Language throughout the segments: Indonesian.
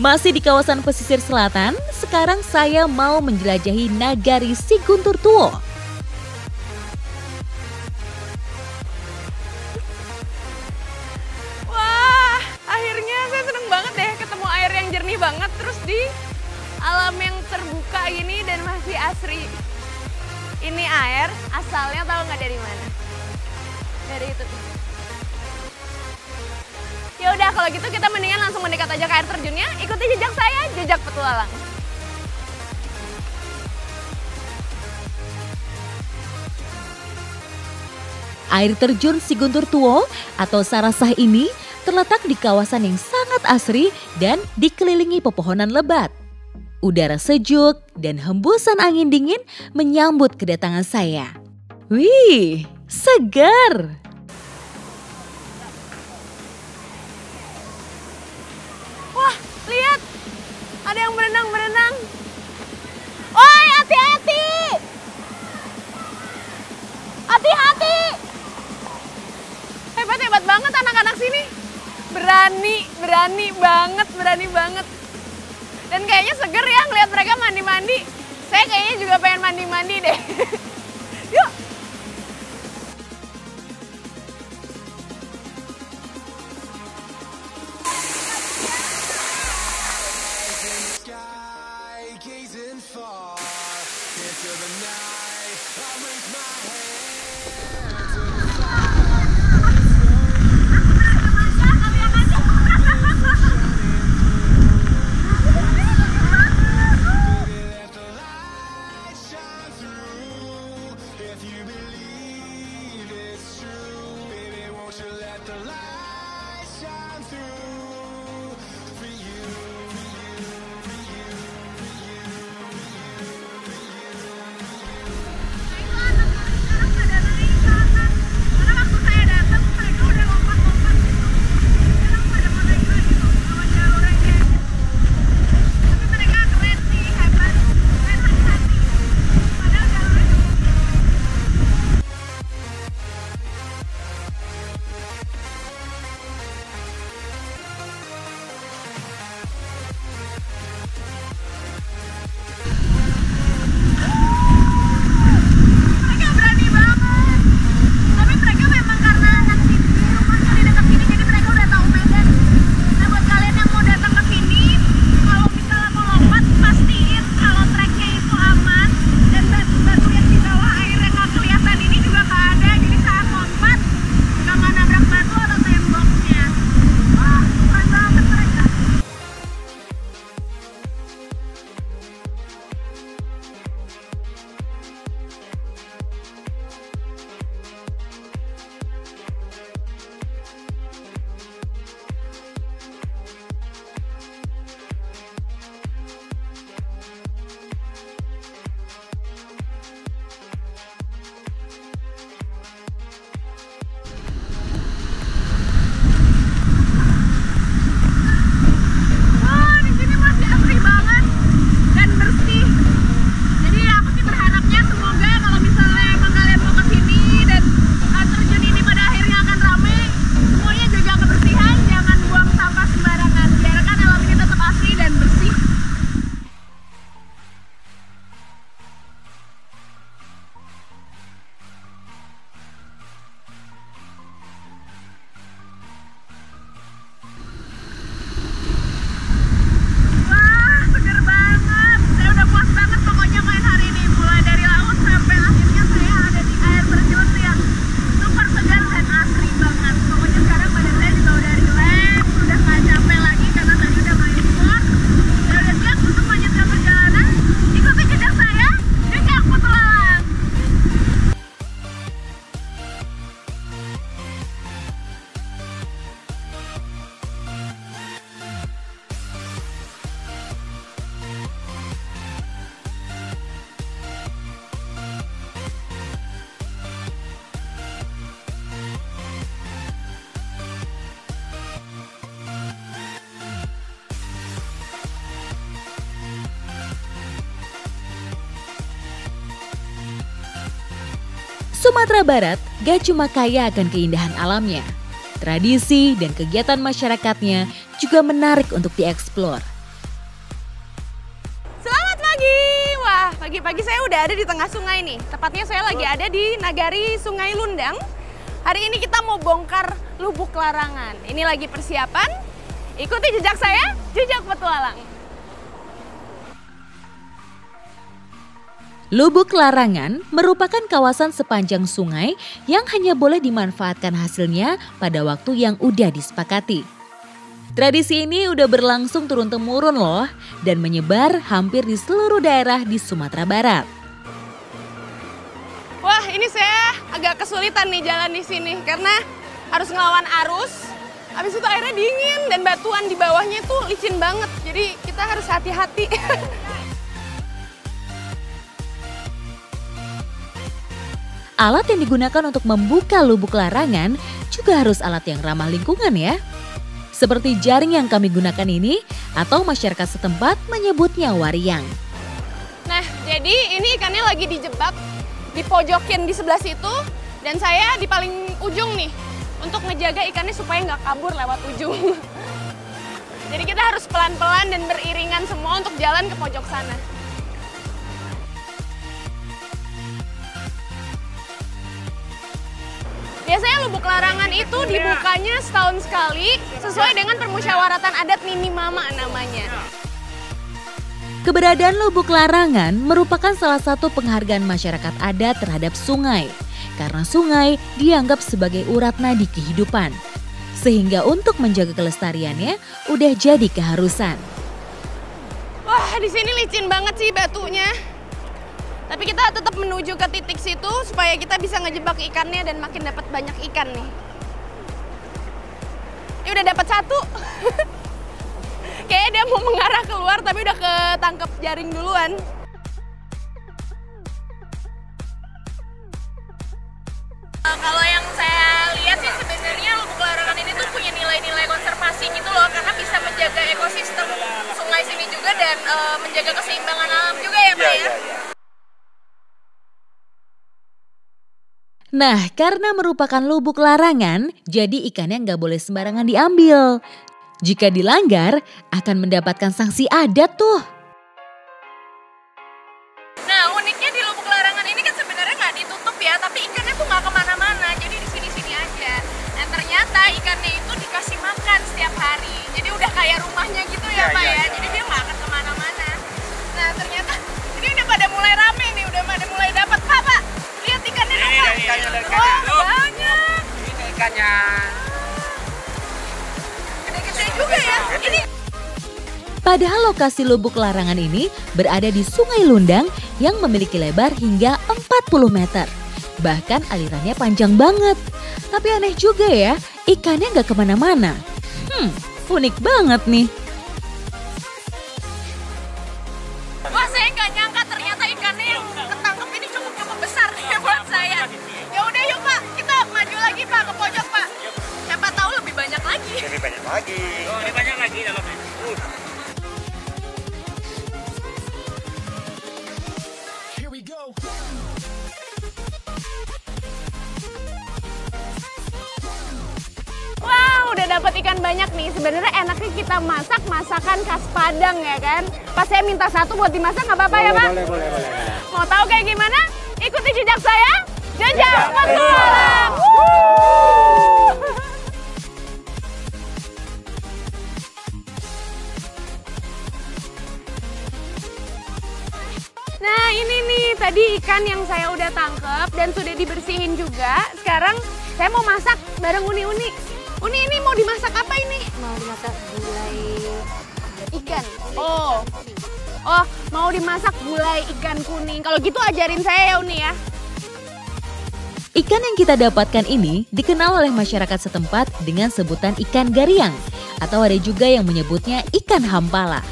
Masih di kawasan pesisir selatan, sekarang saya mau menjelajahi Nagari Siguntur Tuwo. Wah, akhirnya saya seneng banget deh ketemu air yang jernih banget, terus di alam yang terbuka ini dan masih asri. Ini air asalnya tahu nggak dari mana? Dari itu tuh. Ya udah kalau gitu kita mendingan langsung mendekat aja ke air terjunnya. Ikuti jejak saya, jejak petualang. Air terjun Siguntur Tuwo atau Sarasah ini terletak di kawasan yang sangat asri dan dikelilingi pepohonan lebat. Udara sejuk dan hembusan angin dingin menyambut kedatangan saya. Wih, segar! Wah, lihat! Ada yang berenang-berenang. Woi, hati-hati! Hati-hati! Hebat-hebat banget anak-anak sini. Berani banget. Dan kayaknya seger ya ngeliat mereka mandi-mandi. Saya kayaknya juga pengen mandi-mandi deh. Yuk! Sumatera Barat gak cuma kaya akan keindahan alamnya, tradisi dan kegiatan masyarakatnya juga menarik untuk dieksplor. Pagi-pagi saya udah ada di tengah sungai nih. Tepatnya saya lagi ada di Nagari Sungai Lundang. Hari ini kita mau bongkar Lubuk Larangan. Ini lagi persiapan. Ikuti jejak saya, jejak petualang. Lubuk Larangan merupakan kawasan sepanjang sungai yang hanya boleh dimanfaatkan hasilnya pada waktu yang udah disepakati. Tradisi ini udah berlangsung turun-temurun loh dan menyebar hampir di seluruh daerah di Sumatera Barat. Wah, ini saya agak kesulitan nih jalan di sini karena harus ngelawan arus. Habis itu airnya dingin dan batuan di bawahnya itu licin banget. Jadi kita harus hati-hati. Alat yang digunakan untuk membuka lubuk larangan juga harus alat yang ramah lingkungan ya. Seperti jaring yang kami gunakan ini atau masyarakat setempat menyebutnya wariang. Nah, jadi ini ikannya lagi dijebak, dipojokin di sebelah situ, dan saya di paling ujung nih untuk ngejaga ikannya supaya nggak kabur lewat ujung. Jadi kita harus pelan-pelan dan beriringan semua untuk jalan ke pojok sana. Biasanya Lubuk Larangan itu dibukanya setahun sekali sesuai dengan permusyawaratan adat Nini Mama namanya. Keberadaan Lubuk Larangan merupakan salah satu penghargaan masyarakat adat terhadap sungai. Karena sungai dianggap sebagai urat nadi kehidupan. Sehingga untuk menjaga kelestariannya udah jadi keharusan. Wah, di sini licin banget sih batunya. Tapi kita tetap menuju ke titik situ supaya kita bisa ngejebak ikannya dan makin dapat banyak ikan nih. Ini udah dapat satu. Kayaknya dia mau mengarah keluar tapi udah ketangkep jaring duluan. Kalau yang saya lihat sih sebenarnya Lubuk Larangan ini tuh punya nilai-nilai konservasi gitu loh, karena bisa menjaga ekosistem sungai sini juga dan menjaga keseimbangan alam juga ya Pak ya. Nah, karena merupakan lubuk larangan, jadi ikannya nggak boleh sembarangan diambil. Jika dilanggar, akan mendapatkan sanksi adat tuh. Nah, uniknya di Lubuk Larangan ini kan sebenarnya nggak ditutup ya, tapi ikannya tuh nggak kemana-mana, jadi di sini-sini aja. Dan ternyata ikannya itu dikasih makan setiap hari, jadi udah kayak rumahnya gitu ya Pak ya, jadi dia nggak akan kemana-mana. Nah, ternyata ini udah pada mulai rame nih, udah pada mulai dapat. Pak, lihat ikannya dong Pak. Oh, banyak. Ini ikannya. Gede-gede juga ya. Ini Padahal lokasi lubuk larangan ini berada di Sungai Lundang yang memiliki lebar hingga 40 meter. Bahkan alirannya panjang banget. Tapi aneh juga ya, ikannya nggak kemana-mana. Unik banget nih. wah, saya nggak nyangka ternyata ikannya yang ketangkep ini cukup besar nih buat saya. Ya udah yuk Pak, kita maju lagi Pak ke pojok Pak. Siapa tahu lebih banyak lagi. Lebih banyak lagi. Oh, lebih banyak lagi dalamnya. Here we go. Wow, udah dapat ikan banyak nih. Sebenarnya enaknya kita masak masakan khas Padang ya kan. Pas saya minta satu buat dimasak nggak apa-apa ya Pak? Boleh. Mau tahu kayak gimana? Ikuti jejak saya, jejak petualang. Wuh. Nah ini nih tadi ikan yang saya udah tangkep dan sudah dibersihin juga. Sekarang saya mau masak bareng Uni. Uni ini mau dimasak apa ini? Mau dimasak gulai Ikan. Oh, mau dimasak gulai ikan kuning. Kalau gitu ajarin saya ya Uni ya. Ikan yang kita dapatkan ini dikenal oleh masyarakat setempat dengan sebutan ikan gariang. Atau ada juga yang menyebutnya ikan hampala.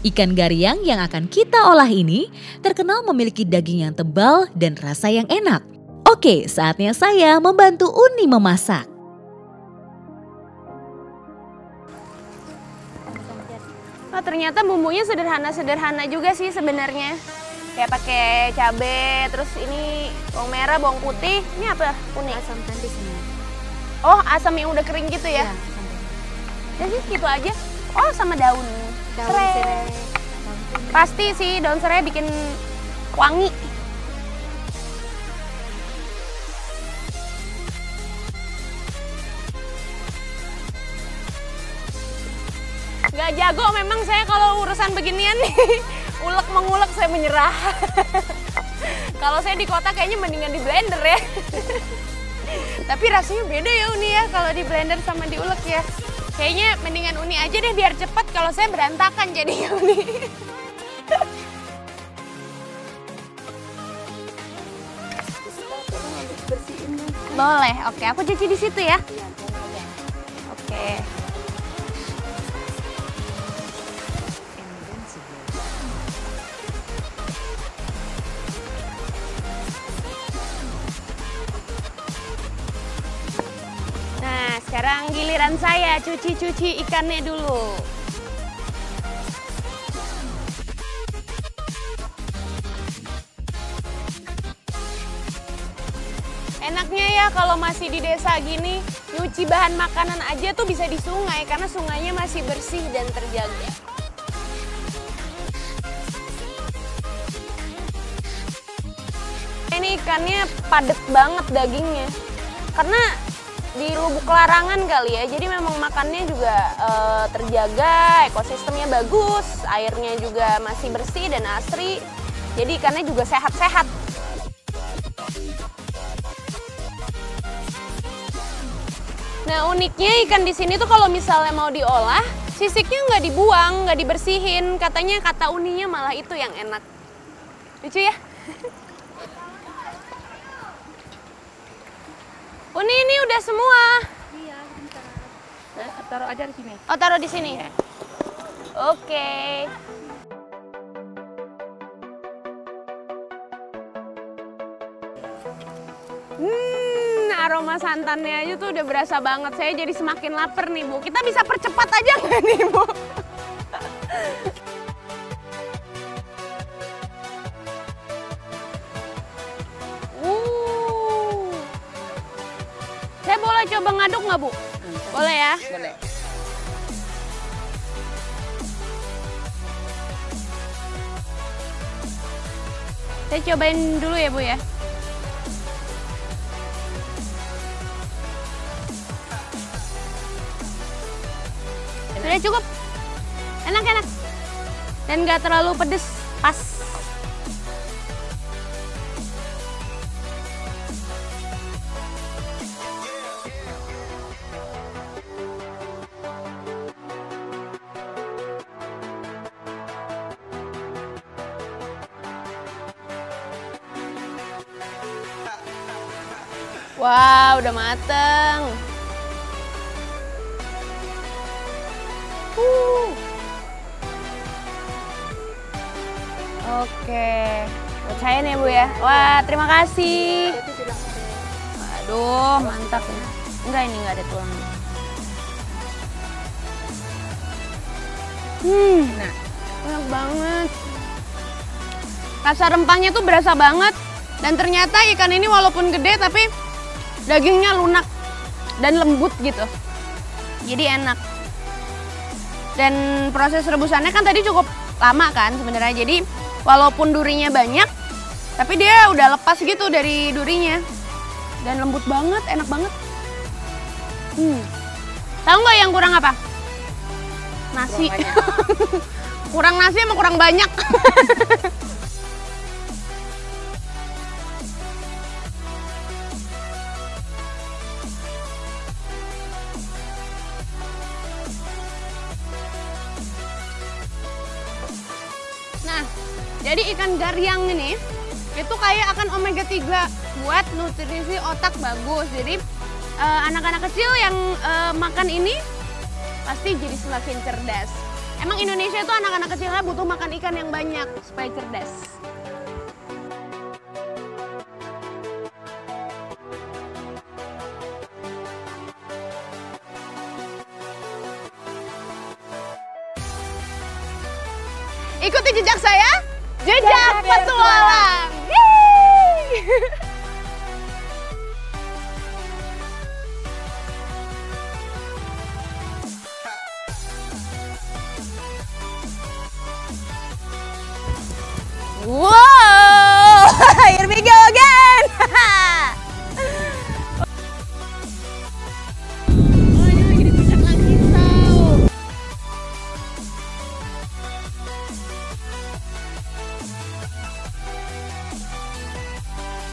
Ikan gariang yang akan kita olah ini terkenal memiliki daging yang tebal dan rasa yang enak. Oke, saatnya saya membantu Uni memasak. Oh, ternyata bumbunya sederhana-sederhana juga sih sebenarnya. Kayak pakai cabai, terus ini bawang merah, bawang putih. Ini apa Uni? asam tadi semua. Oh, asam yang udah kering gitu ya? Iya, asam tadi. Ya sih, gitu aja. Oh, sama daun serai. Pasti sih daun serai bikin wangi. Gak jago memang saya kalau urusan beginian nih. Ulek mengulek saya menyerah. Kalau saya di kota kayaknya mendingan di blender ya. Tapi rasanya beda ya Uni ya kalau di blender sama diulek ya. Kayaknya mendingan Uni aja deh biar cepet, kalau saya berantakan jadinya Uni. Boleh, oke. Aku cuci di situ ya. Oke. Nah, sekarang giliran saya cuci-cuci ikannya dulu. Enaknya ya kalau masih di desa gini, nyuci bahan makanan aja tuh bisa di sungai karena sungainya masih bersih dan terjaga. Ini ikannya padat banget dagingnya. Karena di lubuk larangan kali ya, jadi memang makannya juga terjaga, ekosistemnya bagus, airnya juga masih bersih dan asri. Jadi ikannya juga sehat-sehat. Nah uniknya ikan di sini tuh kalau misalnya mau diolah, sisiknya nggak dibuang, nggak dibersihin. Katanya kata Uninya malah itu yang enak. Lucu ya? Uni ini udah semua. Iya, bentar. Nah, taruh aja di sini. Oh taruh di sini. Ya. Oke. Aroma santannya aja tuh udah berasa banget. Saya jadi semakin lapar nih Bu. Kita bisa percepat aja nggak nih Bu? Saya boleh coba ngaduk nggak Bu? Boleh ya? Boleh. Saya cobain dulu ya Bu ya. Sudah cukup, enak-enak, dan nggak terlalu pedes, pas. Wah, udah mateng. Oke, buat saya nih Bu ya. Wah, terima kasih. Aduh, mantap ya. Enggak, ini nggak ada tulangnya. Enak banget. Rasa rempahnya tuh berasa banget. Dan ternyata ikan ini walaupun gede tapi dagingnya lunak dan lembut gitu. Jadi enak. Dan proses rebusannya kan tadi cukup lama kan sebenarnya. Jadi walaupun durinya banyak, tapi dia udah lepas gitu dari durinya. Dan lembut banget, enak banget. Tahu nggak yang kurang apa? Nasi. Kurang nasi sama kurang banyak. Nah, jadi ikan garyang ini itu kaya akan omega 3 buat nutrisi otak bagus. Jadi anak-anak kecil yang makan ini pasti jadi semakin cerdas. Emang Indonesia itu anak-anak kecilnya butuh makan ikan yang banyak supaya cerdas. Ikuti jejak saya, jejak petualang. Wow.